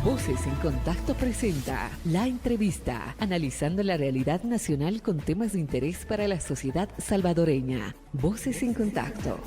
Voces en Contacto presenta la entrevista, analizando la realidad nacional con temas de interés para la sociedad salvadoreña. Voces en Contacto.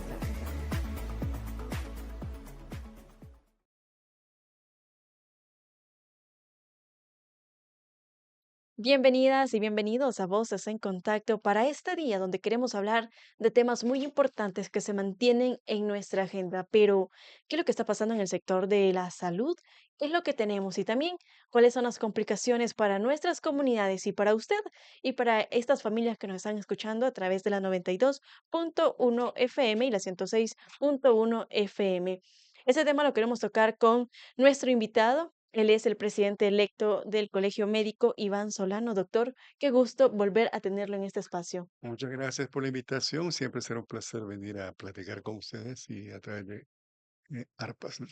Bienvenidas y bienvenidos a Voces en Contacto para este día donde queremos hablar de temas muy importantes que se mantienen en nuestra agenda. Pero, ¿qué es lo que está pasando en el sector de la salud? ¿Qué es lo que tenemos? Y también, ¿cuáles son las complicaciones para nuestras comunidades y para usted y para estas familias que nos están escuchando a través de la 92.1 FM y la 106.1 FM? Ese tema lo queremos tocar con nuestro invitado. Él es el presidente electo del Colegio Médico, Iván Solano. Doctor, qué gusto volver a tenerlo en este espacio. Muchas gracias por la invitación. Siempre será un placer venir a platicar con ustedes y a través de ARPAS, ¿no?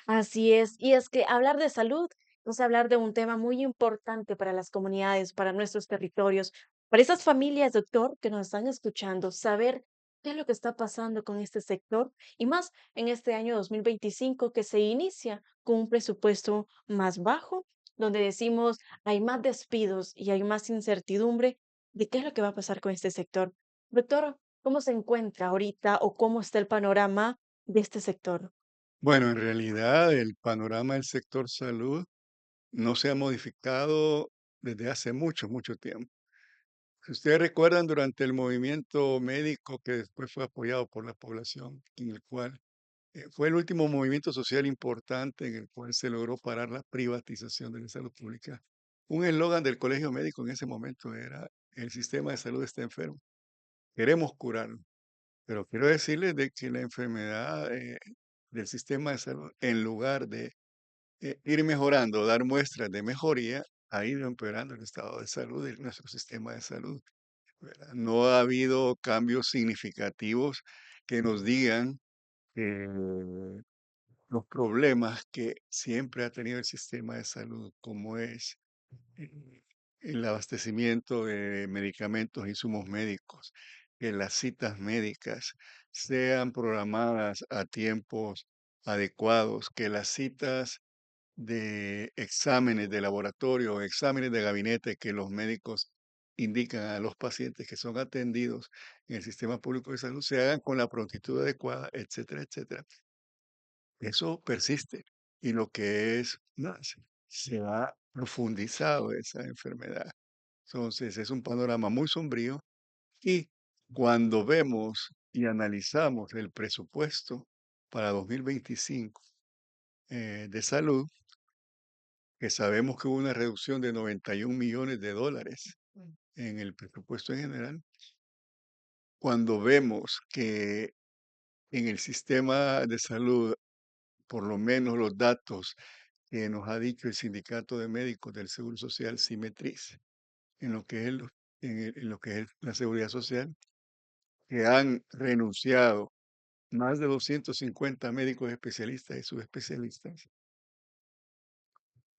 Así es, y es que hablar de salud es hablar de un tema muy importante para las comunidades, para nuestros territorios, para esas familias, doctor, que nos están escuchando, saber qué es lo que está pasando con este sector y más en este año 2025 que se inicia con un presupuesto más bajo, donde decimos hay más despidos y hay más incertidumbre de qué es lo que va a pasar con este sector. Doctor, ¿cómo se encuentra ahorita o cómo está el panorama de este sector? Bueno, en realidad el panorama del sector salud no se ha modificado desde hace mucho, mucho tiempo. Si ustedes recuerdan, durante el movimiento médico que después fue apoyado por la población, en el cual fue el último movimiento social importante en el cual se logró parar la privatización de la salud pública. Un eslogan del colegio médico en ese momento era: el sistema de salud está enfermo, queremos curarlo. Pero quiero decirles de que la enfermedad del sistema de salud, en lugar de ir mejorando, dar muestras de mejoría, ha ido empeorando el estado de salud de nuestro sistema de salud, ¿verdad? No ha habido cambios significativos que nos digan que los problemas que siempre ha tenido el sistema de salud, como es eh, el abastecimiento de medicamentos, insumos médicos, que las citas médicas sean programadas a tiempos adecuados, que las citas de exámenes de laboratorio, exámenes de gabinete que los médicos indican a los pacientes que son atendidos en el sistema público de salud se hagan con la prontitud adecuada, etcétera, etcétera. Eso persiste y lo que es más, se ha profundizado esa enfermedad. Entonces, es un panorama muy sombrío y cuando vemos y analizamos el presupuesto para 2025 de salud, que sabemos que hubo una reducción de 91 millones de dólares en el presupuesto en general, cuando vemos que en el sistema de salud, por lo menos los datos que nos ha dicho el Sindicato de Médicos del Seguro Social, Simetriz, en lo que es, en lo que es la seguridad social, que han renunciado más de 250 médicos especialistas y subespecialistas.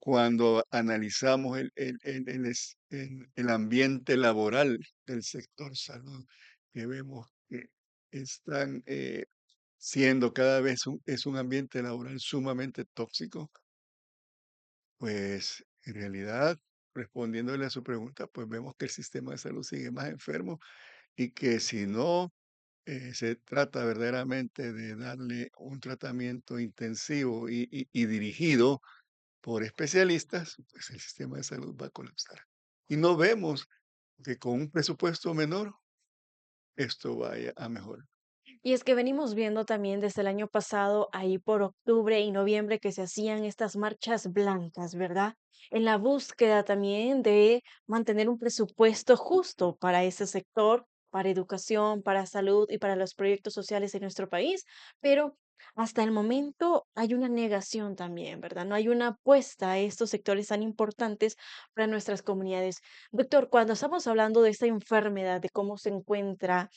Cuando analizamos el ambiente laboral del sector salud, que vemos que están siendo cada vez es un ambiente laboral sumamente tóxico, pues en realidad, respondiéndole a su pregunta, pues vemos que el sistema de salud sigue más enfermo y que si no se trata verdaderamente de darle un tratamiento intensivo y dirigido por especialistas, pues el sistema de salud va a colapsar. Y no vemos que con un presupuesto menor esto vaya a mejorar. Y es que venimos viendo también desde el año pasado, ahí por octubre y noviembre, que se hacían estas marchas blancas, ¿verdad? En la búsqueda también de mantener un presupuesto justo para ese sector, para educación, para salud y para los proyectos sociales en nuestro país. Pero hasta el momento hay una negación también, ¿verdad? No hay una apuesta a estos sectores tan importantes para nuestras comunidades. Doctor, cuando estamos hablando de esta enfermedad, de cómo se encuentra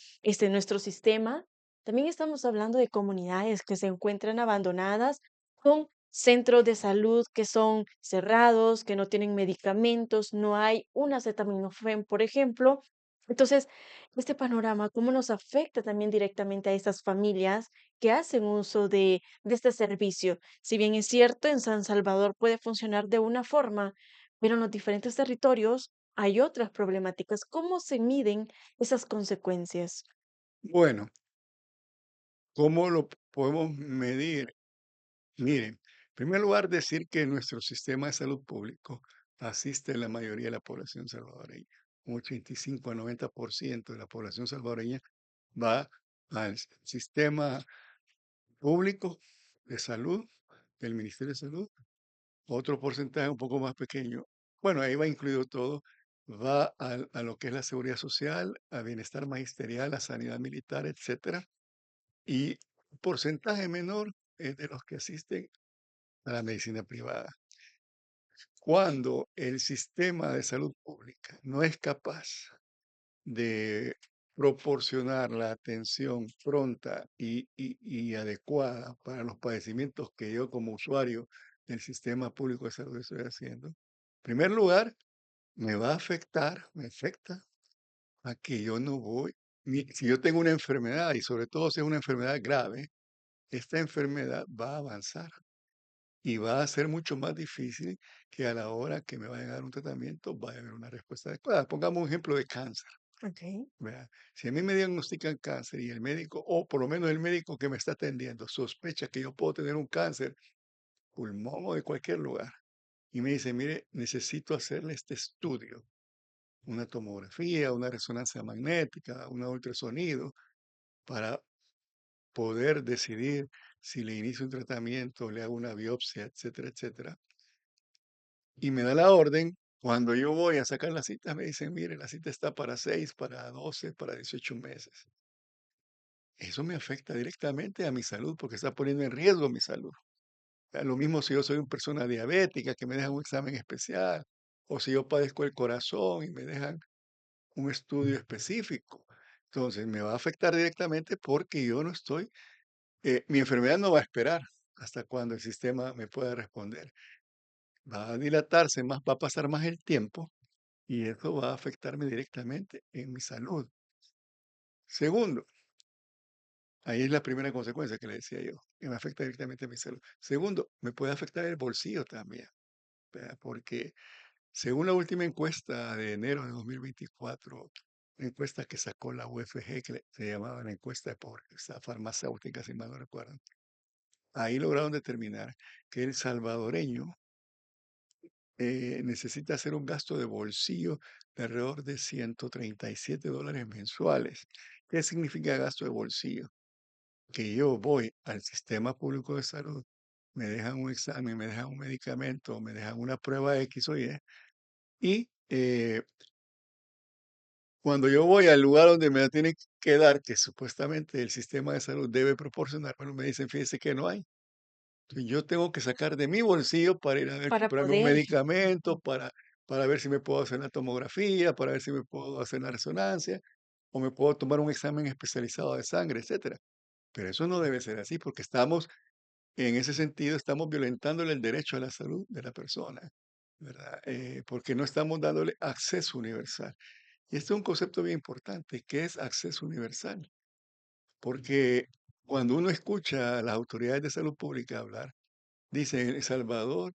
nuestro sistema, también estamos hablando de comunidades que se encuentran abandonadas, con centros de salud que son cerrados, que no tienen medicamentos, no hay un acetaminofén, por ejemplo, Entonces, este panorama, ¿cómo nos afecta también directamente a estas familias que hacen uso de este servicio? Si bien es cierto, en San Salvador puede funcionar de una forma, pero en los diferentes territorios hay otras problemáticas. ¿Cómo se miden esas consecuencias? Bueno, ¿cómo lo podemos medir? Miren, en primer lugar, decir que nuestro sistema de salud público asiste a la mayoría de la población salvadoreña. Un 85 a 90% de la población salvadoreña va al sistema público de salud del Ministerio de Salud. Otro porcentaje un poco más pequeño, bueno, ahí va incluido todo, va a lo que es la seguridad social, a bienestar magisterial, a sanidad militar, etcétera. Y un porcentaje menor es de los que asisten a la medicina privada. Cuando el sistema de salud pública no es capaz de proporcionar la atención pronta y adecuada para los padecimientos que yo como usuario del sistema público de salud estoy haciendo, en primer lugar, me va a afectar, me afecta a que yo no voy, si yo tengo una enfermedad y sobre todo si es una enfermedad grave, esta enfermedad va a avanzar y va a ser mucho más difícil que a la hora que me vayan a dar un tratamiento vaya a haber una respuesta adecuada. Pongamos un ejemplo de cáncer. Ok. ¿Verdad? Si a mí me diagnostican cáncer y el médico, o por lo menos el médico que me está atendiendo, sospecha que yo puedo tener un cáncer, pulmón o de cualquier lugar, y me dice, mire, necesito hacerle este estudio, una tomografía, una resonancia magnética, un ultrasonido, para poder decidir si le inicio un tratamiento, le hago una biopsia, etcétera, etcétera. Y me da la orden, cuando yo voy a sacar la cita, me dicen, mire, la cita está para 6, para 12, para 18 meses. Eso me afecta directamente a mi salud porque está poniendo en riesgo mi salud. Lo mismo si yo soy una persona diabética que me dejan un examen especial o si yo padezco el corazón y me dejan un estudio específico. Entonces me va a afectar directamente porque yo no estoy, mi enfermedad no va a esperar hasta cuando el sistema me pueda responder. Va a dilatarse más, va a pasar más el tiempo y eso va a afectarme directamente en mi salud. Segundo, ahí es la primera consecuencia que le decía yo, que me afecta directamente a mi salud. Segundo, me puede afectar el bolsillo también, ¿verdad? Porque según la última encuesta de enero de 2024, una encuesta que sacó la UFG, que se llamaba la encuesta de pobreza farmacéutica, si mal no recuerdo, ahí lograron determinar que el salvadoreño necesita hacer un gasto de bolsillo de alrededor de $137 mensuales. ¿Qué significa gasto de bolsillo? Que yo voy al sistema público de salud, me dejan un examen, me dejan un medicamento, me dejan una prueba X o Y, y cuando yo voy al lugar donde me la tienen que dar, que supuestamente el sistema de salud debe proporcionar, bueno, me dicen, fíjese que no hay. Entonces, yo tengo que sacar de mi bolsillo para ir a ver, Para comprarme un poder. medicamento, para ver si me puedo hacer la tomografía, para ver si me puedo hacer la resonancia, o me puedo tomar un examen especializado de sangre, etcétera. Pero eso no debe ser así, porque estamos en ese sentido, estamos violentándole el derecho a la salud de la persona, ¿verdad? Porque no estamos dándole acceso universal. Y este es un concepto bien importante, ¿qué es acceso universal? Porque cuando uno escucha a las autoridades de salud pública hablar, dicen, en El Salvador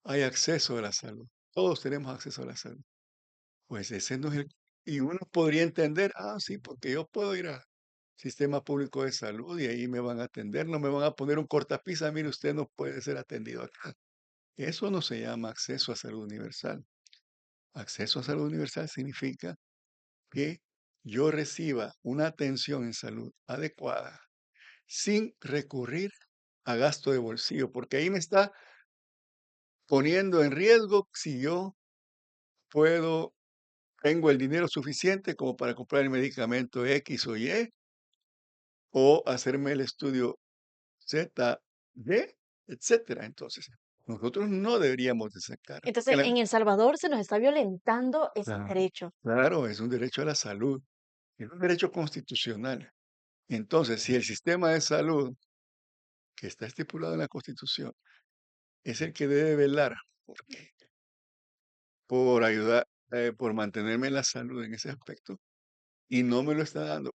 hay acceso a la salud, todos tenemos acceso a la salud. Pues ese no es el... Y uno podría entender, sí, porque yo puedo ir al sistema público de salud y ahí me van a atender, no me van a poner un cortapisa, mire, usted no puede ser atendido acá. Eso no se llama acceso a salud universal. Acceso a salud universal significa que yo reciba una atención en salud adecuada sin recurrir a gasto de bolsillo, porque ahí me está poniendo en riesgo si yo puedo, tengo el dinero suficiente como para comprar el medicamento X o Y o hacerme el estudio Z, D, etcétera. Entonces, nosotros no deberíamos de sacar. Entonces, en El Salvador se nos está violentando ese Claro, derecho. claro, es un derecho a la salud, es un derecho constitucional. Entonces, si el sistema de salud que está estipulado en la Constitución es el que debe velar por, por ayudar, por mantenerme en la salud en ese aspecto, y no me lo está dando.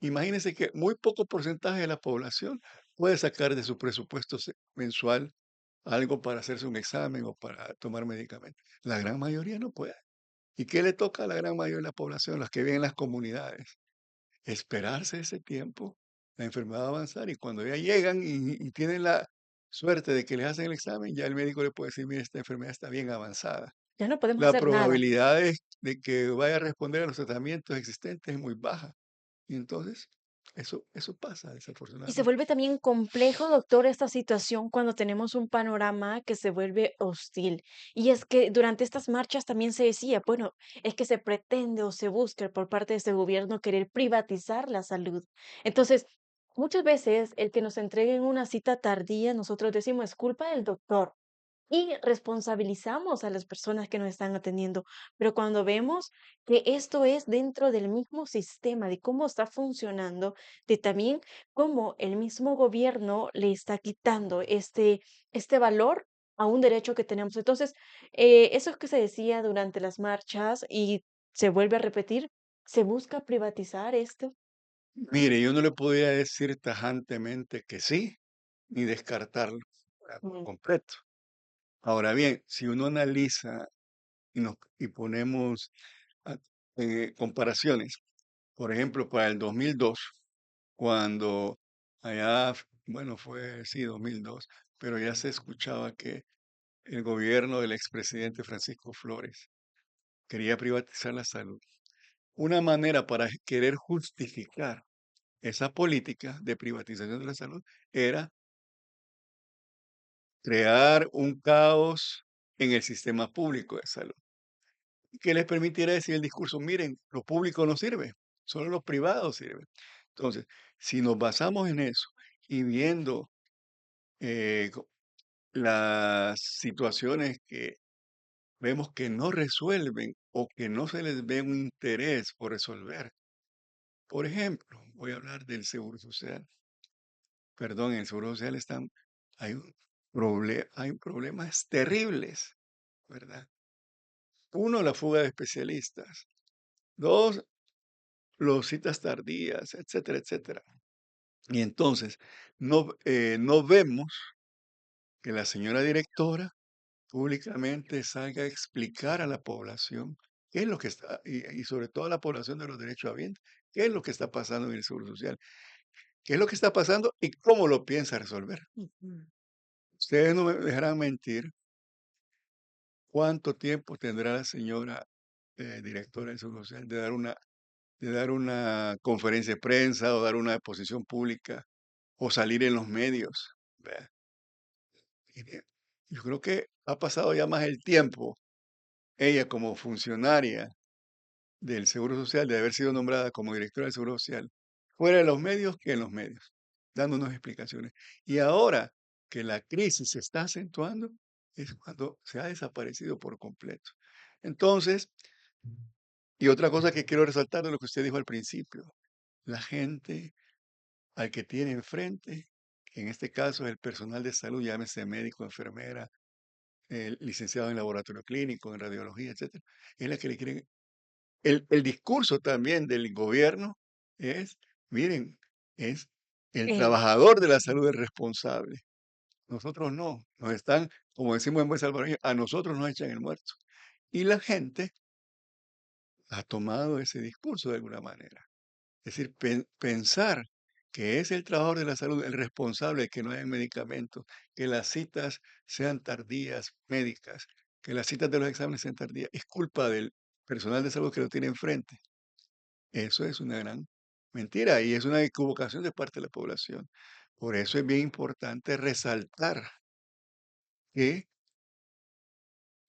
Imagínense que muy poco porcentaje de la población puede sacar de su presupuesto mensual algo para hacerse un examen o para tomar medicamentos. La gran mayoría no puede. ¿Y qué le toca a la gran mayoría de la población, los que viven en las comunidades? Esperarse ese tiempo, la enfermedad va a avanzar y cuando ya llegan y tienen la suerte de que les hacen el examen, ya el médico le puede decir, mire, esta enfermedad está bien avanzada. Ya no podemos La hacer nada. probabilidad de que vaya a responder a los tratamientos existentes es muy baja. Y entonces, eso pasa, Y se desafortunadamente. vuelve también complejo, doctor, esta situación cuando tenemos un panorama que se vuelve hostil. Y es que durante estas marchas también se decía, bueno, es que se pretende o se busca por parte de este gobierno querer privatizar la salud. Entonces, muchas veces el que nos entreguen una cita tardía, nosotros decimos, es culpa del doctor. Y responsabilizamos a las personas que nos están atendiendo, pero cuando vemos que esto es dentro del mismo sistema, de cómo está funcionando, de también cómo el mismo gobierno le está quitando este valor a un derecho que tenemos. Entonces, eso que se decía durante las marchas y se vuelve a repetir, se busca privatizar esto. Mire, yo no le podría decir tajantemente que sí, ni descartarlo por Mm, completo. Ahora bien, si uno analiza y ponemos a- comparaciones, por ejemplo, para el 2002, cuando allá, bueno, fue, sí, 2002, pero ya se escuchaba que el gobierno del expresidente Francisco Flores quería privatizar la salud. Una manera para querer justificar esa política de privatización de la salud era crear un caos en el sistema público de salud, que les permitiera decir el discurso, miren, lo público no sirve, solo lo privado sirve. Entonces, si nos basamos en eso y viendo co- las situaciones que vemos que no resuelven o que no se les ve un interés por resolver, por ejemplo, voy a hablar del seguro social. Perdón, en el seguro social hay problemas terribles, ¿verdad? Uno, la fuga de especialistas. Dos, los citas tardías, etcétera, etcétera. Y entonces, no vemos que la señora directora públicamente salga a explicar a la población qué es lo que está, y sobre todo a la población de los derechos habientes, qué es lo que está pasando en el seguro social, qué es lo que está pasando y cómo lo piensa resolver. ujú. Ustedes no me dejarán mentir cuánto tiempo tendrá la señora directora del seguro social de dar una conferencia de prensa o dar una exposición pública o salir en los medios. ¿Verdad? Y yo creo que ha pasado ya más el tiempo, ella como funcionaria del Seguro Social, de haber sido nombrada como directora del Seguro Social, fuera de los medios que en los medios, dándonos explicaciones. Y ahora que la crisis se está acentuando, es cuando se ha desaparecido por completo. Entonces, y otra cosa que quiero resaltar de lo que usted dijo al principio, la gente al que tiene enfrente, que en este caso es el personal de salud, llámese médico, enfermera, licenciado en laboratorio clínico, en radiología, etcétera, es la que le quieren. El discurso también del gobierno es, miren, es el Él. trabajador de la salud el responsable. Nosotros no, nos están, como decimos en buen salvadoreño, a nosotros nos echan el muerto. Y la gente ha tomado ese discurso de alguna manera. Es decir, pensar que es el trabajador de la salud el responsable de que no haya medicamentos, que las citas sean tardías médicas, que las citas de los exámenes sean tardías, es culpa del personal de salud que lo tiene enfrente. Eso es una gran mentira y es una equivocación de parte de la población. Por eso es bien importante resaltar que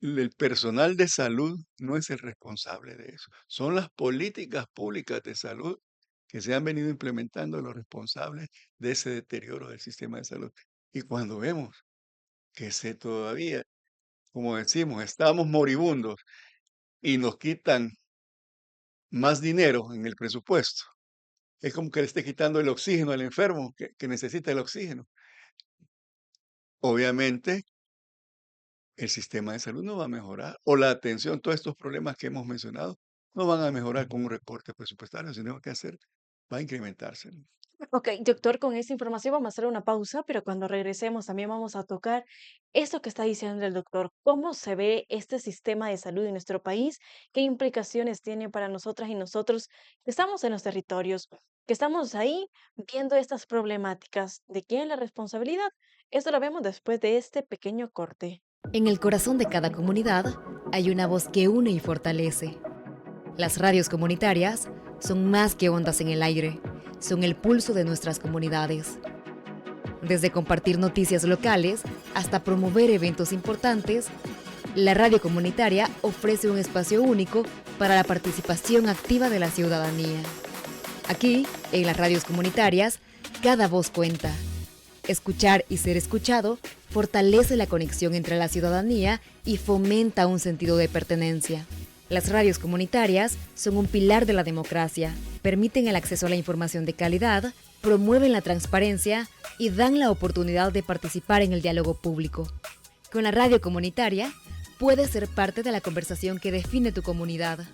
el personal de salud no es el responsable de eso. Son las políticas públicas de salud que se han venido implementando los responsables de ese deterioro del sistema de salud. Y cuando vemos que se todavía, como decimos, estamos moribundos y nos quitan más dinero en el presupuesto, es como que le esté quitando el oxígeno al enfermo que necesita el oxígeno. Obviamente, el sistema de salud no va a mejorar o la atención, todos estos problemas que hemos mencionado, no van a mejorar con un recorte presupuestario, sino que hacer va a incrementarse. Ok, doctor, con esta información vamos a hacer una pausa, pero cuando regresemos también vamos a tocar eso que está diciendo el doctor, cómo se ve este sistema de salud en nuestro país, qué implicaciones tiene para nosotras y nosotros que estamos en los territorios, que estamos ahí viendo estas problemáticas. ¿De quién es la responsabilidad? Esto lo vemos después de este pequeño corte. En el corazón de cada comunidad hay una voz que une y fortalece. Las radios comunitarias son más que ondas en el aire, son el pulso de nuestras comunidades. Desde compartir noticias locales hasta promover eventos importantes, la radio comunitaria ofrece un espacio único para la participación activa de la ciudadanía. Aquí, en las radios comunitarias, cada voz cuenta. Escuchar y ser escuchado fortalece la conexión entre la ciudadanía y fomenta un sentido de pertenencia. Las radios comunitarias son un pilar de la democracia, permiten el acceso a la información de calidad, promueven la transparencia y dan la oportunidad de participar en el diálogo público. Con la radio comunitaria, puedes ser parte de la conversación que define tu comunidad.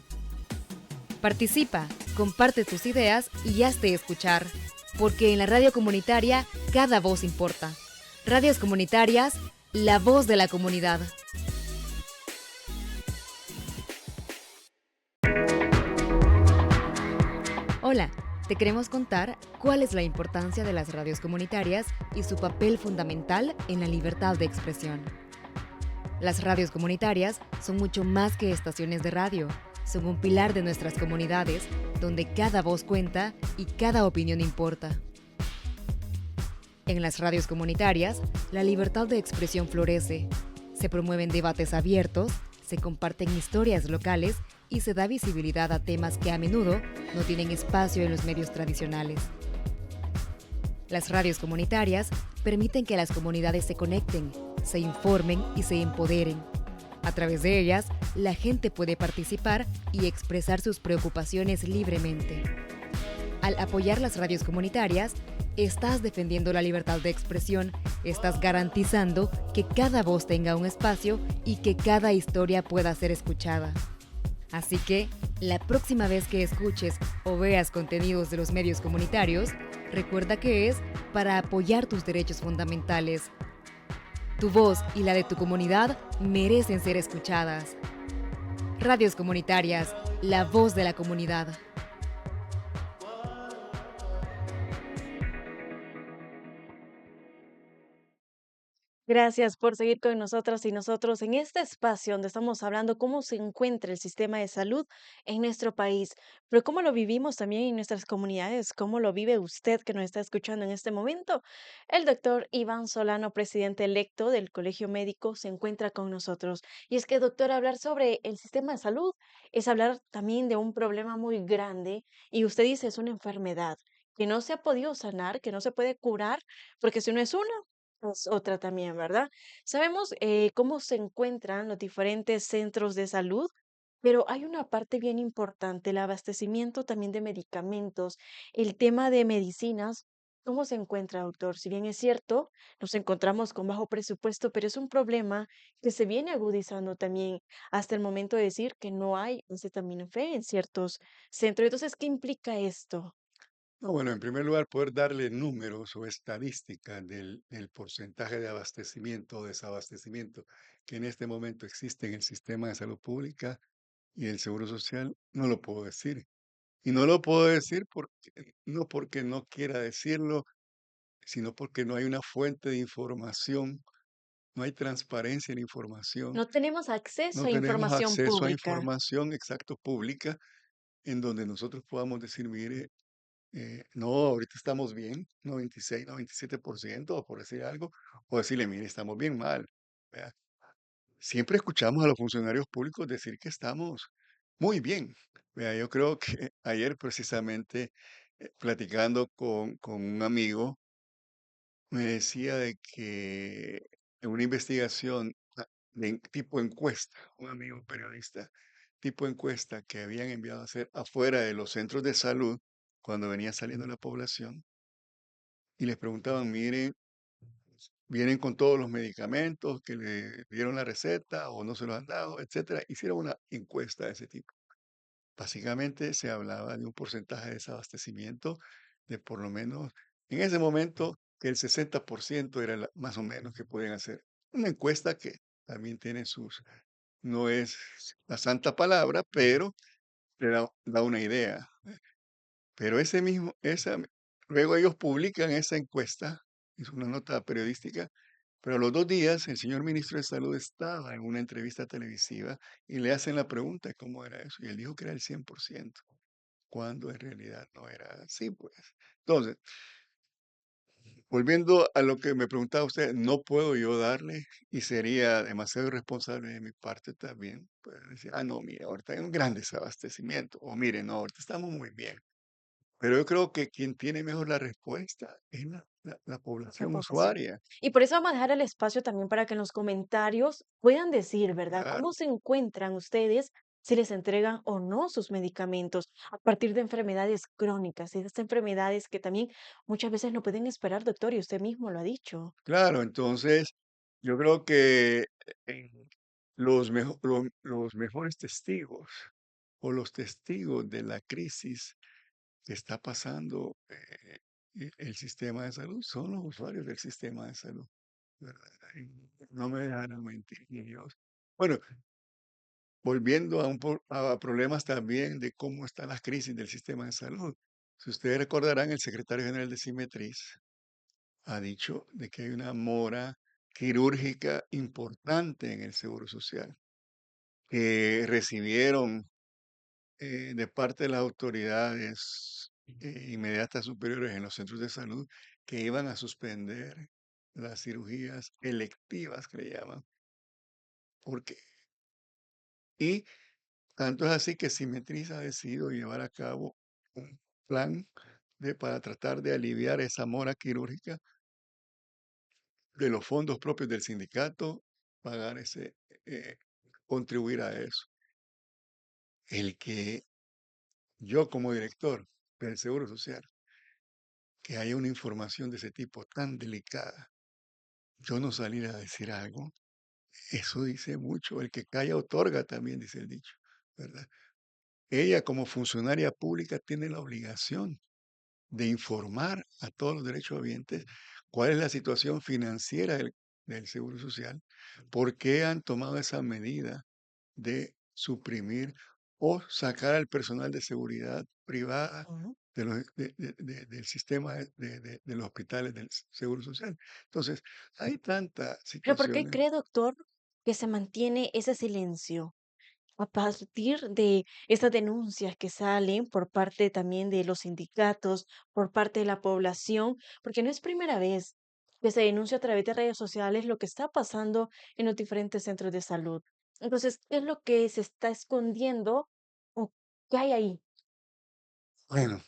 Participa, comparte tus ideas y hazte escuchar, porque en la radio comunitaria cada voz importa. Radios comunitarias, la voz de la comunidad. Hola, te queremos contar cuál es la importancia de las radios comunitarias y su papel fundamental en la libertad de expresión. Las radios comunitarias son mucho más que estaciones de radio. Son un pilar de nuestras comunidades, donde cada voz cuenta y cada opinión importa. En las radios comunitarias, la libertad de expresión florece. Se promueven debates abiertos, se comparten historias locales y se da visibilidad a temas que a menudo no tienen espacio en los medios tradicionales. Las radios comunitarias permiten que las comunidades se conecten, se informen y se empoderen. A través de ellas, la gente puede participar y expresar sus preocupaciones libremente. Al apoyar las radios comunitarias, estás defendiendo la libertad de expresión, estás garantizando que cada voz tenga un espacio y que cada historia pueda ser escuchada. Así que, la próxima vez que escuches o veas contenidos de los medios comunitarios, recuerda que es para apoyar tus derechos fundamentales. Tu voz y la de tu comunidad merecen ser escuchadas. Radios comunitarias, la voz de la comunidad. Gracias por seguir con nosotras y nosotros en este espacio donde estamos hablando cómo se encuentra el sistema de salud en nuestro país, pero cómo lo vivimos también en nuestras comunidades, cómo lo vive usted que nos está escuchando en este momento. El doctor Iván Solano, presidente electo del Colegio Médico, se encuentra con nosotros. Y es que, doctor, hablar sobre el sistema de salud es hablar también de un problema muy grande y usted dice es una enfermedad que no se ha podido sanar, que no se puede curar, porque si no es una, es otra también, ¿verdad? Sabemos cómo se encuentran los diferentes centros de salud, pero hay una parte bien importante, el abastecimiento también de medicamentos, el tema de medicinas. ¿Cómo se encuentra, doctor? Si bien es cierto, nos encontramos con bajo presupuesto, pero es un problema que se viene agudizando también hasta el momento de decir que no hay acetaminofén en ciertos centros. Entonces, ¿qué implica esto? No, bueno, en primer lugar, poder darle números o estadísticas del porcentaje de abastecimiento o desabastecimiento que en este momento existe en el sistema de salud pública y el seguro social, no lo puedo decir. Y no lo puedo decir no porque no quiera decirlo, sino porque no hay una fuente de información, no hay transparencia en la información, No tenemos acceso no a tenemos información acceso a pública. información exacto pública en donde nosotros podamos decir, mire, no, ahorita estamos bien, 96, 97%, o por decir algo, o decirle, mire, estamos bien mal. ¿Vea? Siempre escuchamos a los funcionarios públicos decir que estamos muy bien. Vea, yo creo que ayer precisamente, platicando con un amigo, me decía de que en una investigación de tipo encuesta, un amigo periodista, tipo encuesta que habían enviado a hacer afuera de los centros de salud cuando venía saliendo la población, y les preguntaban, miren, vienen con todos los medicamentos que le dieron la receta o no se los han dado, etcétera. Hicieron una encuesta de ese tipo. Básicamente se hablaba de un porcentaje de desabastecimiento de por lo menos, en ese momento, que el 60% era más o menos que pueden hacer. Una encuesta que también tiene no es la santa palabra, pero te da una idea. Pero luego ellos publican esa encuesta, es una nota periodística, pero a los 2 días el señor ministro de Salud estaba en una entrevista televisiva y le hacen la pregunta de cómo era eso, y él dijo que era el 100%, cuando en realidad no era así, pues. Entonces, volviendo a lo que me preguntaba usted, no puedo yo darle, y sería demasiado irresponsable de mi parte también, pues decir, no, mire, ahorita hay un gran desabastecimiento, o mire, no, ahorita estamos muy bien. Pero yo creo que quien tiene mejor la respuesta es la La población población. usuaria. Y por eso vamos a dejar el espacio también para que en los comentarios puedan decir, ¿verdad? Claro, ¿Cómo se encuentran ustedes si les entregan o no sus medicamentos a partir de enfermedades crónicas y de estas enfermedades que también muchas veces no pueden esperar, doctor, y usted mismo lo ha dicho? claro. Entonces, yo creo que los mejores testigos o los testigos de la crisis que está pasando el sistema de salud son los usuarios del sistema de salud, ¿verdad? Y no me dejarán mentir ni Dios. Bueno, volviendo a problemas también de cómo están las crisis del sistema de salud. Si ustedes recordarán, el secretario general de Simetriz ha dicho de que hay una mora quirúrgica importante en el Seguro Social, que recibieron de parte de las autoridades inmediatas superiores en los centros de salud que iban a suspender las cirugías electivas, que le llaman, porque, y tanto es así que Simetriz ha decidido llevar a cabo un plan para tratar de aliviar esa mora quirúrgica de los fondos propios del sindicato, pagar eh, contribuir a eso. El que yo como director del Seguro Social, que haya una información de ese tipo tan delicada, yo no salir a decir algo, eso dice mucho. El que calla otorga también, dice el dicho, ¿verdad? Ella como funcionaria pública tiene la obligación de informar a todos los derechohabientes cuál es la situación financiera del Seguro Social, por qué han tomado esa medida de suprimir o sacar al personal de seguridad privada Ujú. del sistema de los hospitales del Seguro Social. Entonces, hay tantas Pero ¿por qué situaciones. cree, doctor, que se mantiene ese silencio? A partir de estas denuncias que salen por parte también de los sindicatos, por parte de la población, porque no es primera vez que se denuncia a través de redes sociales lo que está pasando en los diferentes centros de salud. Entonces, ¿qué es lo que se está escondiendo o qué hay ahí? Bueno,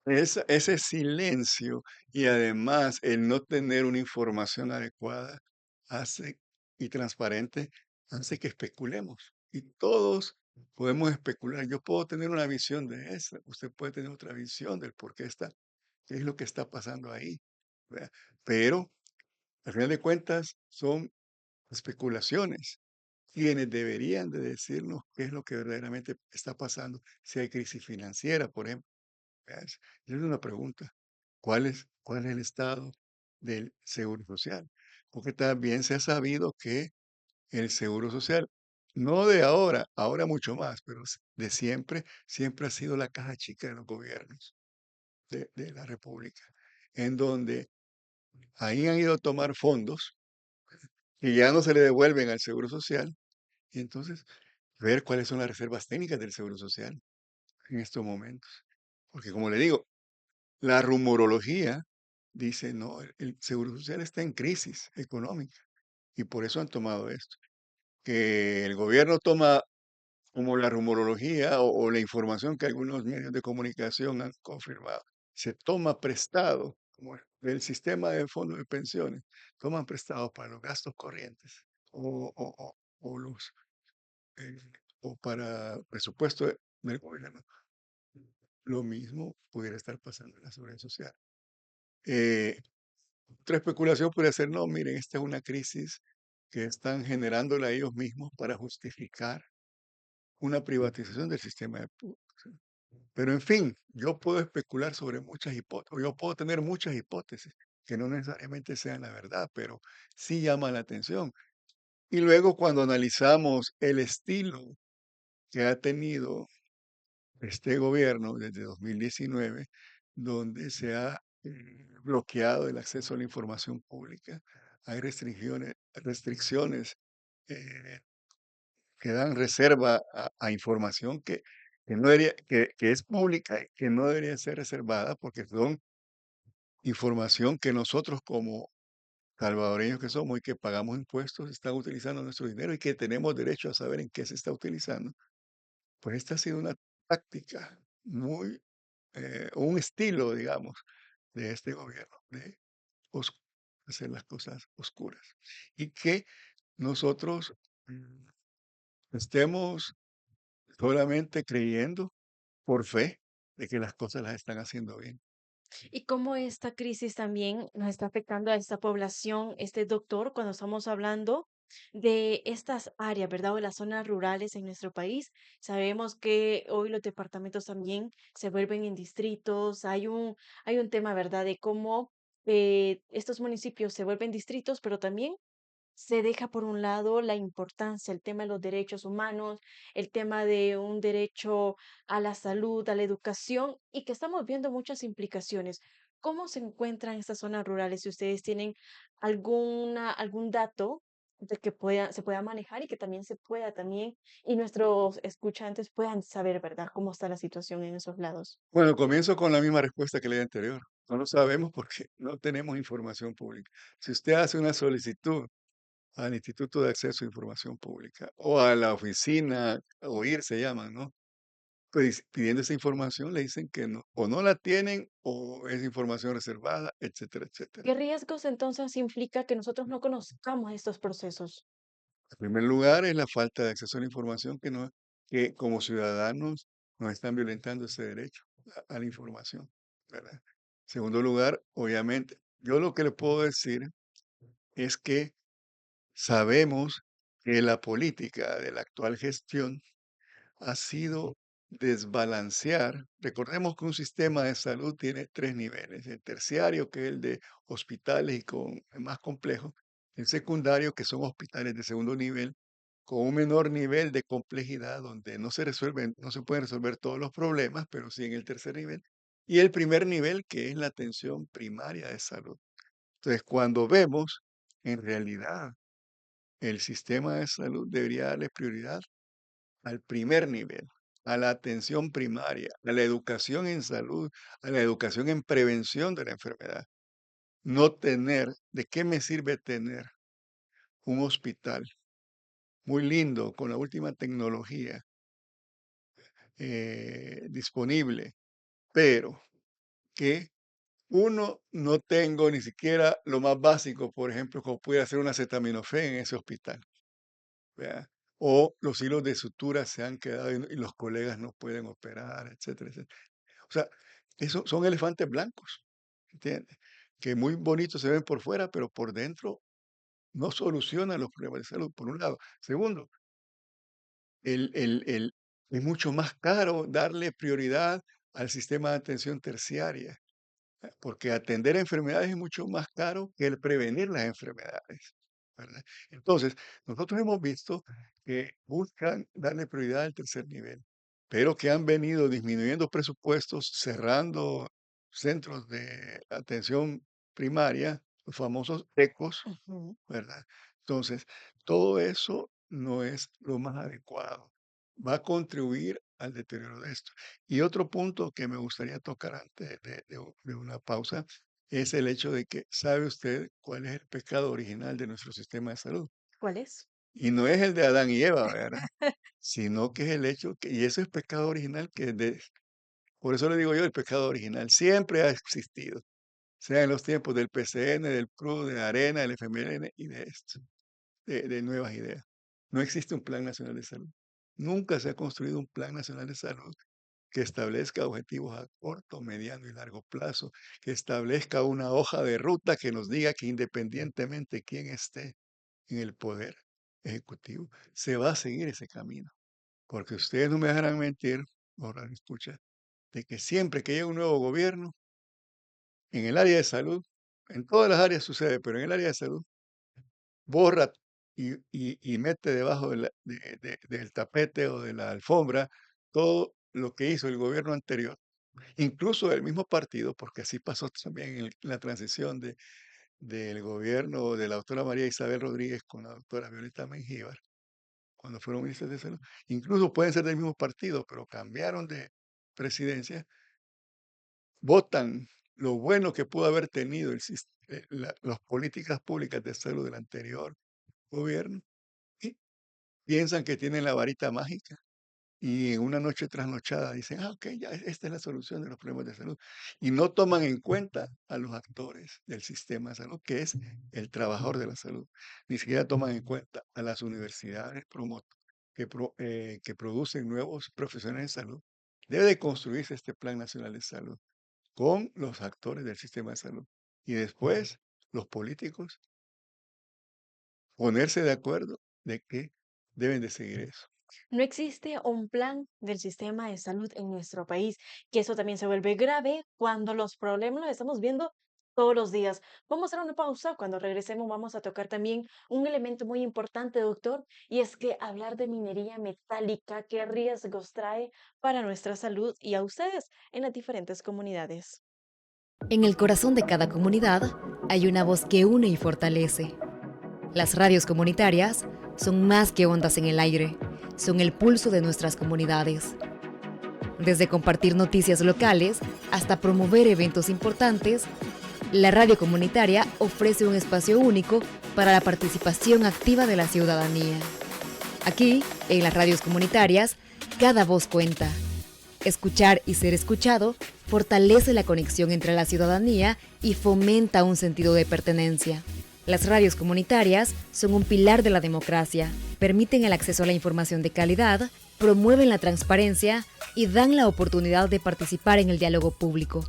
ese silencio y además el no tener una información adecuada hace y transparente hace que especulemos. Y todos podemos especular. Yo puedo tener una visión de eso, usted puede tener otra visión del por qué qué es lo que está pasando ahí, ¿verdad? Pero al final de cuentas son especulaciones. Quienes deberían de decirnos qué es lo que verdaderamente está pasando, si hay crisis financiera, por ejemplo. Es es una pregunta. ¿Cuál es el estado del Seguro Social? Porque también se ha sabido que el Seguro Social, no de ahora, ahora mucho más, pero de siempre, siempre ha sido la caja chica de los gobiernos de la República, en donde ahí han ido a tomar fondos que ya no se le devuelven al Seguro Social, y entonces ver cuáles son las reservas técnicas del Seguro Social en estos momentos. Porque como le digo, la rumorología dice, no, el Seguro Social está en crisis económica y por eso han tomado esto. Que el gobierno toma como la rumorología o la información que algunos medios de comunicación han confirmado, se toma prestado, como del sistema de fondos de pensiones, toman prestado para los gastos corrientes o eh, o para presupuesto del gobierno. Lo mismo pudiera estar pasando en la seguridad social. Eh, Otra especulación podría ser, no, miren, esta es una crisis que están generándola ellos mismos para justificar una privatización del sistema de público. Pero en fin, yo puedo especular sobre muchas hipótesis, yo puedo tener muchas hipótesis que no necesariamente sean la verdad, pero sí llaman la atención. Y luego cuando analizamos el estilo que ha tenido este gobierno desde 2019, donde se ha bloqueado el acceso a la información pública, hay restricciones eh, que dan reserva a información que no debería, que es pública y que no debería ser reservada porque son información que nosotros como salvadoreños que somos y que pagamos impuestos están utilizando nuestro dinero y que tenemos derecho a saber en qué se está utilizando. Pues esta ha sido una táctica muy, un estilo, digamos, de este gobierno, de os- hacer las cosas oscuras. Y que nosotros estemos solamente creyendo por fe de que las cosas las están haciendo bien. Y cómo esta crisis también nos está afectando a esta población, este doctor, cuando estamos hablando de estas áreas, ¿verdad? O de las zonas rurales en nuestro país. Sabemos que hoy los departamentos también se vuelven en distritos. Hay un tema, ¿verdad? De cómo estos municipios se vuelven distritos, pero también se deja por un lado la importancia, el tema de los derechos humanos, el tema de un derecho a la salud, a la educación, y que estamos viendo muchas implicaciones. ¿Cómo se encuentran estas zonas rurales? Si ustedes tienen algún dato de que se pueda manejar y que también se pueda también, y nuestros escuchantes puedan saber, ¿verdad?, cómo está la situación en esos lados. Bueno, comienzo con la misma respuesta que le di anterior. No lo sabemos porque no tenemos información pública. Si usted hace una solicitud al Instituto de Acceso a Información Pública o a la oficina, OIR se llaman, ¿no? Pues pidiendo esa información le dicen que no, o no la tienen o es información reservada, etcétera, etcétera. ¿Qué riesgos entonces implica que nosotros no conozcamos estos procesos? En primer lugar, es la falta de acceso a la información que como ciudadanos nos están violentando ese derecho a la información, ¿verdad? En segundo lugar, obviamente, yo lo que le puedo decir es que sabemos que la política de la actual gestión ha sido desbalancear. Recordemos que un sistema de salud tiene tres niveles: el terciario, que es el de hospitales y con más complejo; el secundario, que son hospitales de segundo nivel, con un menor nivel de complejidad, donde no se pueden resolver todos los problemas, pero sí en el tercer nivel; y el primer nivel, que es la atención primaria de salud. Entonces, cuando vemos, en realidad, el sistema de salud debería darle prioridad al primer nivel, a la atención primaria, a la educación en salud, a la educación en prevención de la enfermedad. No tener, ¿de qué me sirve tener un hospital muy lindo, con la última tecnología disponible, pero que uno no tengo ni siquiera lo más básico, por ejemplo, como puede hacer una acetaminofén en ese hospital, ¿verdad? O los hilos de sutura se han quedado y los colegas no pueden operar, etcétera, etcétera. O sea, esos son elefantes blancos, ¿entiendes? Que muy bonitos se ven por fuera, pero por dentro no solucionan los problemas de salud, por un lado. Segundo, es mucho más caro darle prioridad al sistema de atención terciaria, porque atender enfermedades es mucho más caro que el prevenir las enfermedades, ¿verdad? Entonces, nosotros hemos visto que buscan darle prioridad al tercer nivel, pero que han venido disminuyendo presupuestos, cerrando centros de atención primaria, los famosos ECOS, Ujú. ¿verdad? Entonces, todo eso no es lo más adecuado. Va a contribuir al deterioro de esto. Y otro punto que me gustaría tocar antes de una pausa es el hecho de que, ¿sabe usted cuál es el pecado original de nuestro sistema de salud? ¿Cuál es? Y no es el de Adán y Eva, ¿verdad? Sino que es el hecho que, y ese es pecado original por eso le digo yo, el pecado original siempre ha existido, sea en los tiempos del PCN, del PRU, de Arena, del FMLN y de esto, de nuevas ideas. No existe un plan nacional de salud. Nunca se ha construido un plan nacional de salud que establezca objetivos a corto, mediano y largo plazo, que establezca una hoja de ruta que nos diga que independientemente quién esté en el poder ejecutivo, se va a seguir ese camino. porque ustedes no me dejarán mentir, ahora escucha, de que siempre que llega un nuevo gobierno, en el área de salud, en todas las áreas sucede, pero en el área de salud, borra y mete debajo del tapete o de la alfombra todo lo que hizo el gobierno anterior, incluso del mismo partido, porque así pasó también en la transición del gobierno de la doctora María Isabel Rodríguez con la doctora Violeta Mengíbar, cuando fueron ministros de salud. Incluso pueden ser del mismo partido, pero cambiaron de presidencia, votan lo bueno que pudo haber tenido las políticas públicas de salud del anterior gobierno y piensan que tienen la varita mágica y en una noche trasnochada dicen, ok, ya esta es la solución de los problemas de salud. Y no toman en cuenta a los actores del sistema de salud, que es el trabajador de la salud. Ni siquiera toman en cuenta a las universidades que producen nuevos profesionales de salud. Debe de construirse este Plan Nacional de Salud con los actores del sistema de salud. Y después, los políticos ponerse de acuerdo de que deben de seguir eso. No existe un plan del sistema de salud en nuestro país, que eso también se vuelve grave cuando los problemas los estamos viendo todos los días. Vamos a hacer una pausa. Cuando regresemos vamos a tocar también un elemento muy importante, doctor, y es que hablar de minería metálica, qué riesgos trae para nuestra salud y a ustedes en las diferentes comunidades. En el corazón de cada comunidad hay una voz que une y fortalece. Las radios comunitarias son más que ondas en el aire, son el pulso de nuestras comunidades. Desde compartir noticias locales hasta promover eventos importantes, la radio comunitaria ofrece un espacio único para la participación activa de la ciudadanía. Aquí, en las radios comunitarias, cada voz cuenta. Escuchar y ser escuchado fortalece la conexión entre la ciudadanía y fomenta un sentido de pertenencia. Las radios comunitarias son un pilar de la democracia, permiten el acceso a la información de calidad, promueven la transparencia y dan la oportunidad de participar en el diálogo público.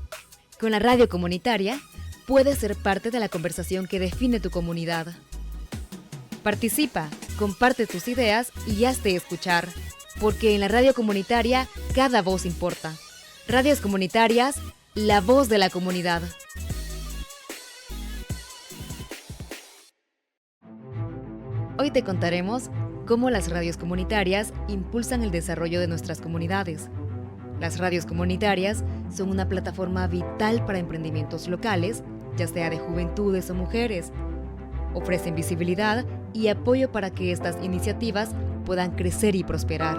Con la radio comunitaria, puedes ser parte de la conversación que define tu comunidad. Participa, comparte tus ideas y hazte escuchar, porque en la radio comunitaria cada voz importa. Radios comunitarias, la voz de la comunidad. Hoy te contaremos cómo las radios comunitarias impulsan el desarrollo de nuestras comunidades. Las radios comunitarias son una plataforma vital para emprendimientos locales, ya sea de juventudes o mujeres. Ofrecen visibilidad y apoyo para que estas iniciativas puedan crecer y prosperar.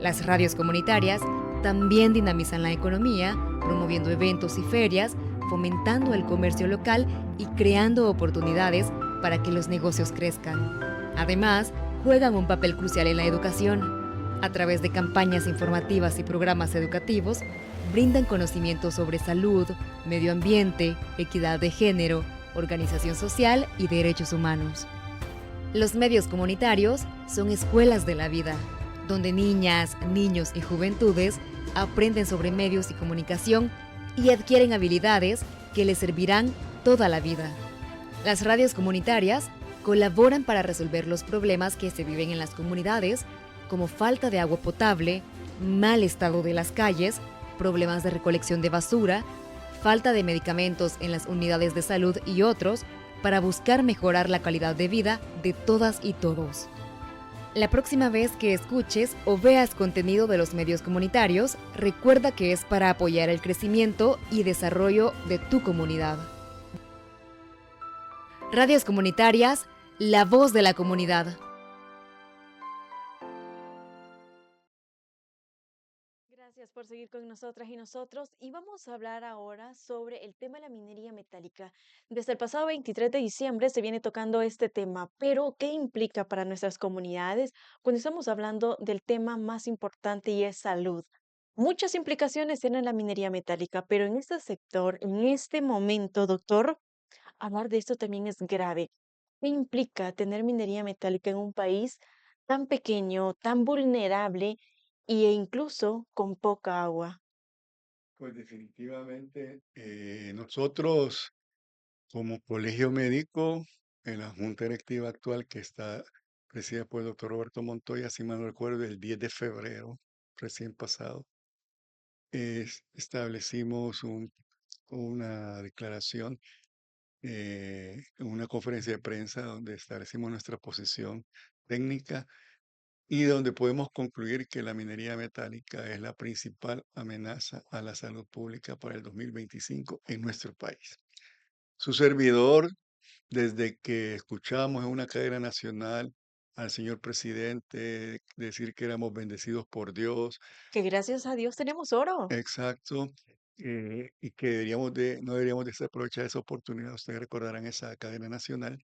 Las radios comunitarias también dinamizan la economía, promoviendo eventos y ferias, fomentando el comercio local y creando oportunidades para que los negocios crezcan. Además, juegan un papel crucial en la educación. A través de campañas informativas y programas educativos, brindan conocimientos sobre salud, medio ambiente, equidad de género, organización social y derechos humanos. Los medios comunitarios son escuelas de la vida, donde niñas, niños y juventudes aprenden sobre medios y comunicación y adquieren habilidades que les servirán toda la vida. Las radios comunitarias colaboran para resolver los problemas que se viven en las comunidades, como falta de agua potable, mal estado de las calles, problemas de recolección de basura, falta de medicamentos en las unidades de salud y otros, para buscar mejorar la calidad de vida de todas y todos. La próxima vez que escuches o veas contenido de los medios comunitarios, recuerda que es para apoyar el crecimiento y desarrollo de tu comunidad. Radios comunitarias, la voz de la comunidad. Gracias por seguir con nosotras y nosotros y vamos a hablar ahora sobre el tema de la minería metálica. Desde el pasado 23 de diciembre se viene tocando este tema, pero ¿qué implica para nuestras comunidades cuando estamos hablando del tema más importante y es salud? Muchas implicaciones tiene la minería metálica, pero en este sector, en este momento, doctor, hablar de esto también es grave. ¿Qué implica tener minería metálica en un país tan pequeño, tan vulnerable incluso con poca agua? Pues definitivamente nosotros como colegio médico, en la junta directiva actual que está presidida por el doctor Roberto Montoya, si mal no recuerdo, el 10 de febrero, recién pasado, establecimos una declaración, una conferencia de prensa donde establecimos nuestra posición técnica y donde podemos concluir que la minería metálica es la principal amenaza a la salud pública para el 2025 en nuestro país. Su servidor, desde que escuchamos en una cadena nacional al señor presidente decir que éramos bendecidos por Dios, Que gracias a Dios tenemos oro. exacto, y que no deberíamos desaprovechar esa oportunidad. Ustedes recordarán esa cadena nacional.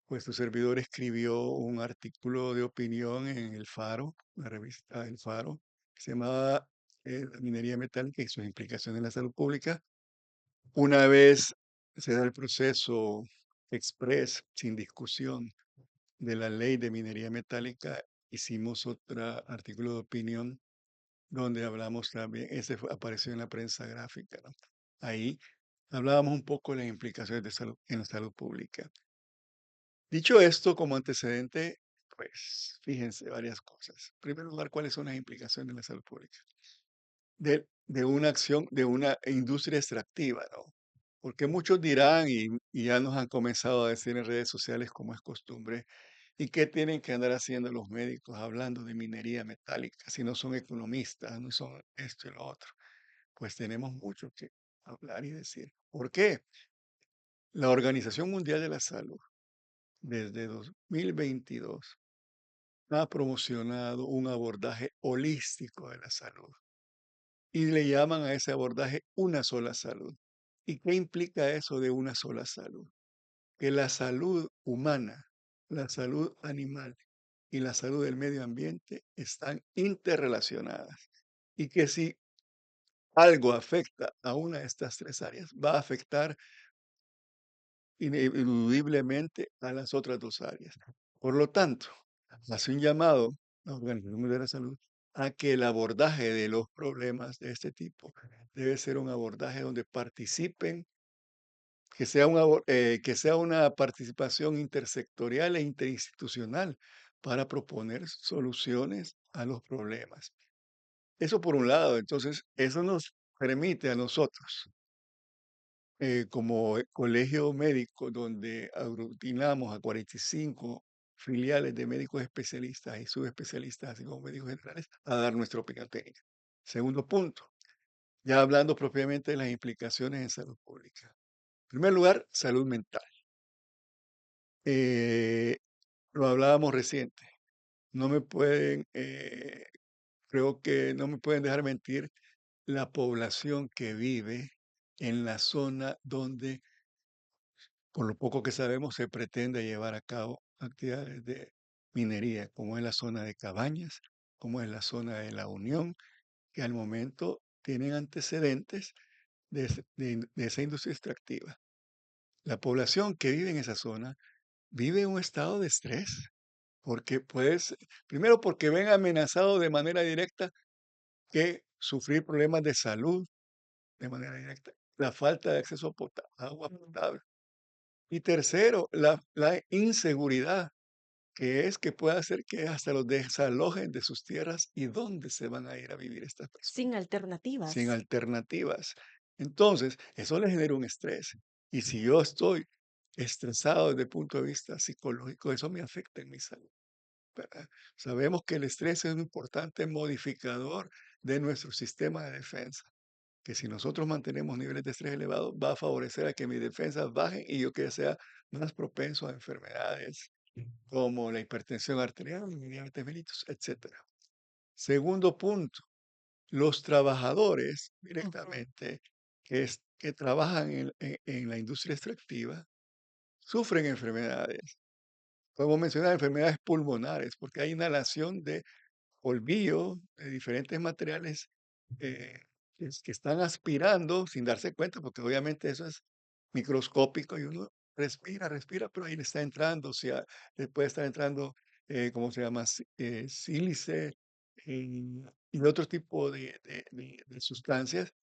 Pues su servidor escribió un artículo de opinión en El Faro, la revista El Faro, que se llamaba La minería metálica y sus implicaciones en la salud pública. Una vez se da el proceso express, sin discusión, de la ley de minería metálica, hicimos otro artículo de opinión donde hablamos también, apareció en la prensa gráfica, ¿no? Ahí hablábamos un poco de las implicaciones de salud, en la salud pública. Dicho esto, como antecedente, pues fíjense varias cosas. En primer lugar, ¿cuáles son las implicaciones de la salud pública? De una acción, de una industria extractiva, ¿no? Porque muchos dirán, y ya nos han comenzado a decir en redes sociales, como es costumbre, ¿y qué tienen que andar haciendo los médicos hablando de minería metálica si no son economistas, no son esto y lo otro? Pues tenemos mucho que hablar y decir. ¿Por qué? La Organización Mundial de la Salud, desde 2022, ha promocionado un abordaje holístico de la salud y le llaman a ese abordaje una sola salud. ¿Y qué implica eso de una sola salud? Que la salud humana, la salud animal y la salud del medio ambiente están interrelacionadas y que si algo afecta a una de estas tres áreas, va a afectar ineludiblemente a las otras dos áreas. Por lo tanto, hace un llamado a la Organización Mundial de la Salud a que el abordaje de los problemas de este tipo debe ser un abordaje donde participen, que sea una participación intersectorial e interinstitucional para proponer soluciones a los problemas. Eso por un lado, entonces, eso nos permite a nosotros como colegio médico donde aglutinamos a 45 filiales de médicos especialistas y subespecialistas, así como médicos generales, a dar nuestra opinión técnica. Segundo punto, ya hablando propiamente de las implicaciones en salud pública. En primer lugar, salud mental. Eh, lo hablábamos reciente. No me pueden, creo que no me pueden dejar mentir la población que vive en la zona donde por lo poco que sabemos, se pretende llevar a cabo actividades de minería, como es la zona de Cabañas, como es la zona de La Unión, que al momento tienen antecedentes de esa industria extractiva. La población que vive en esa zona vive en un estado de estrés, porque pues, primero porque ven amenazados de manera directa que sufrir problemas de salud de manera directa, la falta de acceso a agua potable. Y tercero, la inseguridad, que es que puede hacer que hasta los desalojen de sus tierras y dónde se van a ir a vivir estas personas, Sin sin alternativas. alternativas. Entonces, eso le genera un estrés. Y si yo estoy estresado desde el punto de vista psicológico, eso me afecta en mi salud, ¿verdad? Sabemos que el estrés es un importante modificador de nuestro sistema de defensa, que si nosotros mantenemos niveles de estrés elevados, va a favorecer a que mis defensas bajen y yo que sea más propenso a enfermedades como la hipertensión arterial, la diabetes mellitus, etcétera. Segundo punto, los trabajadores Ujú. directamente que trabajan en la industria extractiva sufren enfermedades. Podemos mencionar enfermedades pulmonares porque hay inhalación de polvillo de diferentes materiales eh, que están aspirando sin darse cuenta, porque obviamente eso es microscópico y uno respira, respira, pero ahí le está entrando, o sea, le puede estar entrando, ¿cómo se llama? Sílice y otro tipo de sustancias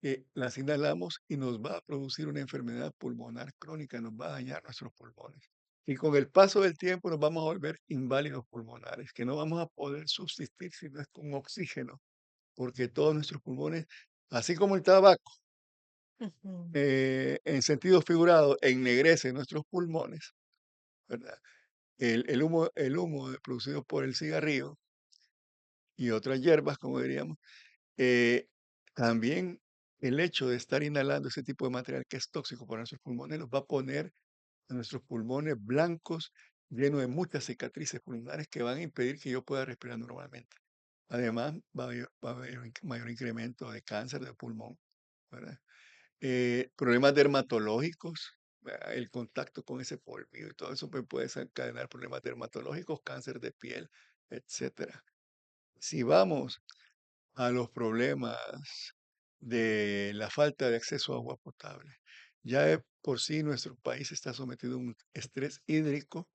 que las inhalamos y nos va a producir una enfermedad pulmonar crónica, nos va a dañar nuestros pulmones. Y con el paso del tiempo nos vamos a volver inválidos pulmonares, que no vamos a poder subsistir si no es con oxígeno, porque todos nuestros pulmones, así como el tabaco, Ujú. en sentido figurado, ennegrece nuestros pulmones, ¿verdad? El humo producido por el cigarrillo y otras hierbas, como diríamos, eh, también el hecho de estar inhalando ese tipo de material que es tóxico para nuestros pulmones nos va a poner a nuestros pulmones blancos, llenos de muchas cicatrices pulmonares que van a impedir que yo pueda respirar normalmente. Además, va a haber un mayor incremento de cáncer de pulmón, ¿verdad? Problemas dermatológicos, el contacto con ese polvillo y todo eso pues, puede desencadenar problemas dermatológicos, cáncer de piel, etcétera. Si vamos a los problemas de la falta de acceso a agua potable, ya de por sí nuestro país está sometido a un estrés hídrico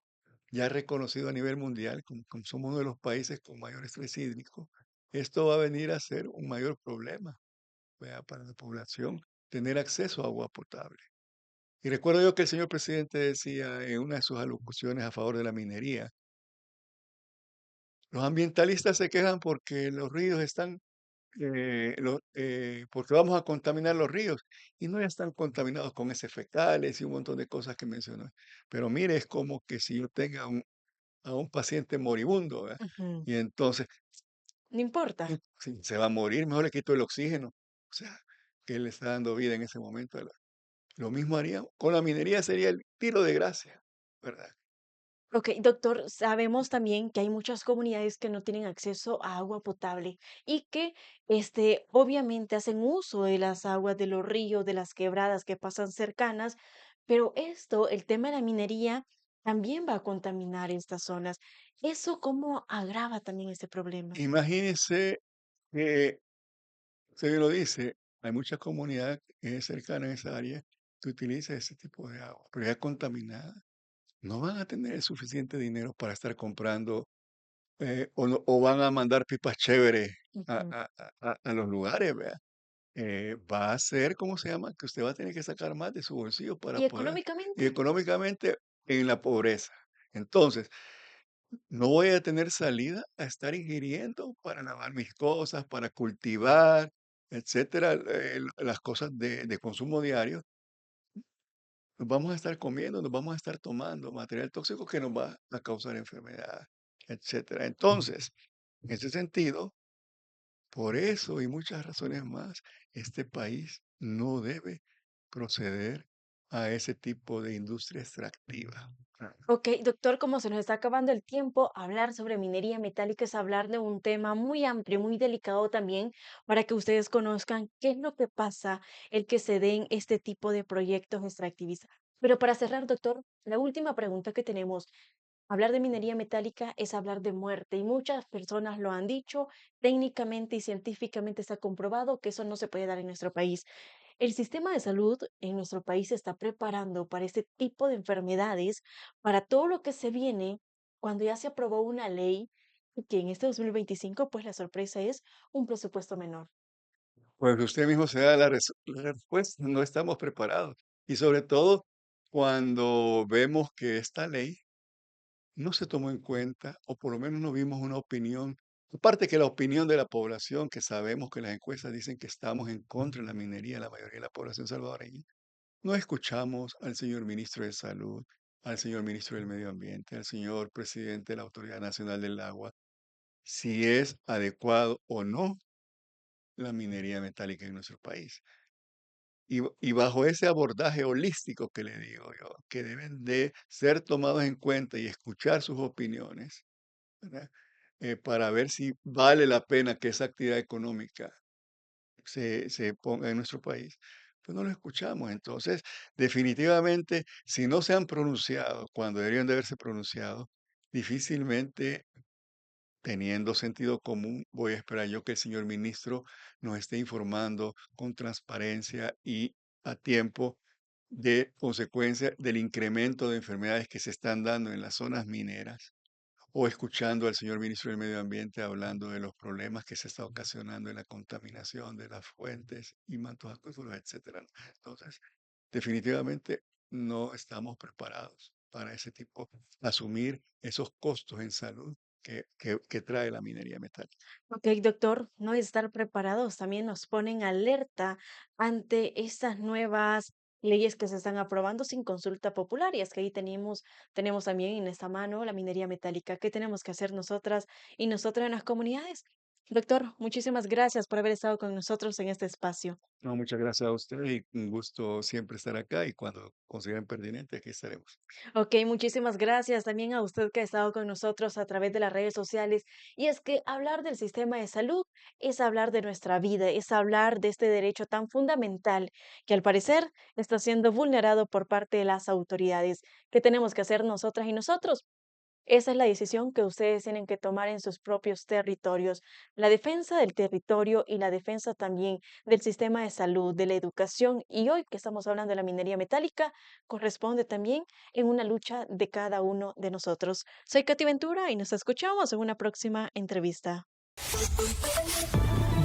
ya reconocido a nivel mundial, como somos uno de los países con mayor estrés hídrico. Esto va a venir a ser un mayor problema, ¿verdad? Para la población tener acceso a agua potable. Y recuerdo yo que el señor presidente decía en una de sus alocuciones a favor de la minería, los ambientalistas se quejan porque los ríos están, porque vamos a contaminar los ríos y no ya están contaminados con heces fecales y un montón de cosas que mencionó. Pero mire, es como que si yo tenga a un paciente moribundo, ¿verdad? Ujú. Y entonces, No importa. si se va a morir, mejor le quito el oxígeno. O sea, que él le está dando vida en ese momento. Lo mismo haría con la minería, sería el tiro de gracia, ¿verdad? Ok, doctor, sabemos también que hay muchas comunidades que no tienen acceso a agua potable y que, obviamente hacen uso de las aguas de los ríos, de las quebradas que pasan cercanas, pero esto, el tema de la minería, también va a contaminar estas zonas. ¿Eso cómo agrava también este problema? Imagínense que, usted bien lo dice, hay muchas comunidades cercanas a esa área que utilizan ese tipo de agua, pero ya contaminada. No van a tener el suficiente dinero para estar comprando o van a mandar pipas chéveres a, Ujú. a los lugares, ¿verdad? Va a ser, ¿cómo se llama? Que usted va a tener que sacar más de su bolsillo para Y poder, y económicamente, económicamente en la pobreza. Entonces, no voy a tener salida a estar ingiriendo para lavar mis cosas, para cultivar, etcétera, las cosas de consumo diario. Nos vamos a estar comiendo, nos vamos a estar tomando material tóxico que nos va a causar enfermedad, etcétera. Entonces, en ese sentido, por eso y muchas razones más, este país no debe proceder a ese tipo de industria extractiva. ok, doctor, como se nos está acabando el tiempo, hablar sobre minería metálica es hablar de un tema muy amplio, muy delicado también, para que ustedes conozcan qué es lo que pasa el que se den este tipo de proyectos extractivistas. Pero para cerrar, doctor, la última pregunta que tenemos, hablar de minería metálica es hablar de muerte y muchas personas lo han dicho, técnicamente y científicamente está comprobado que eso no se puede dar en nuestro país. El sistema de salud en nuestro país se está preparando para este tipo de enfermedades, para todo lo que se viene cuando ya se aprobó una ley y que en este 2025, pues la sorpresa es un presupuesto menor. Pues usted mismo se da la respuesta, no estamos preparados. Y sobre todo cuando vemos que esta ley no se tomó en cuenta, o por lo menos no vimos una opinión, aparte que la opinión de la población, que sabemos que las encuestas dicen que estamos en contra de la minería, la mayoría de la población salvadoreña, no escuchamos al señor ministro de Salud, al señor ministro del Medio Ambiente, al señor presidente de la Autoridad Nacional del Agua, si es adecuado o no la minería metálica en nuestro país. Y bajo ese abordaje holístico que le digo yo, que deben de ser tomados en cuenta y escuchar sus opiniones, ¿verdad? Para ver si vale la pena que esa actividad económica se ponga en nuestro país, pues no lo escuchamos. Entonces, definitivamente, si no se han pronunciado cuando deberían de haberse pronunciado, difícilmente, teniendo sentido común, voy a esperar yo que el señor ministro nos esté informando con transparencia y a tiempo de consecuencia del incremento de enfermedades que se están dando en las zonas mineras o escuchando al señor ministro del Medio Ambiente hablando de los problemas que se está ocasionando en la contaminación de las fuentes y mantos acuíferos, etcétera. Entonces, definitivamente no estamos preparados. para ese tipo, asumir esos costos en salud que trae la minería metálica. Ok, doctor, no estar preparados también nos ponen alerta ante estas nuevas leyes que se están aprobando sin consulta popular. Y es que ahí tenemos también en esta mano la minería metálica. ¿Qué tenemos que hacer nosotras y nosotros en las comunidades? Doctor, muchísimas gracias por haber estado con nosotros en este espacio. No, muchas gracias a usted y un gusto siempre estar acá y cuando consideren pertinente, aquí estaremos. Ok, muchísimas gracias también a usted que ha estado con nosotros a través de las redes sociales. Y es que hablar del sistema de salud es hablar de nuestra vida, es hablar de este derecho tan fundamental que al parecer está siendo vulnerado por parte de las autoridades. ¿Qué tenemos que hacer nosotras y nosotros? Esa es la decisión que ustedes tienen que tomar en sus propios territorios. La defensa del territorio y la defensa también del sistema de salud, de la educación y hoy que estamos hablando de la minería metálica, corresponde también en una lucha de cada uno de nosotros. Soy Katy Ventura y nos escuchamos en una próxima entrevista.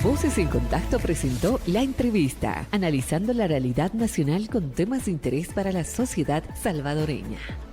Voces en Contacto presentó La Entrevista, analizando la realidad nacional con temas de interés para la sociedad salvadoreña.